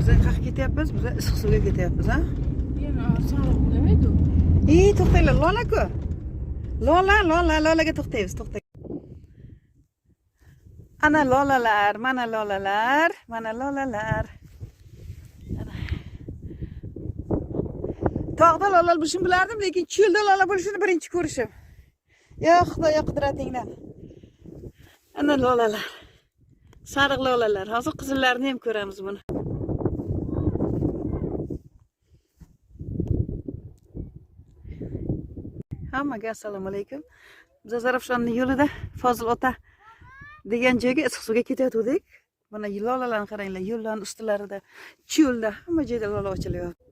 Biz qayerga ketyapmiz? Biz Issiqsuvga ketyapmiz, ha? Yana sariq nimaydi? To'xtanglar, Lola-ku. Lolaga to'xtaymiz, to'xtang. Ana lolalar, mana lolalar. Tog'da lolalar bo'lishini bilardim, lekin cho'lda lola bo'lishini birinchi ko'rishim. Ya Xudoyo qudratinglar. Ana lolalar. Sariq lolalar. Hozir qizillarni ham ko'ramiz buni. Hammaga assalomu alaykum. Biz Zarafshonning yo'lida Fozil ota degan joyga Issiqsuvga ketayotgandik. Mana lolalarni qaranglar, yo'llarning ustilarida, cho'lda hamma joyda lola ochilyapti.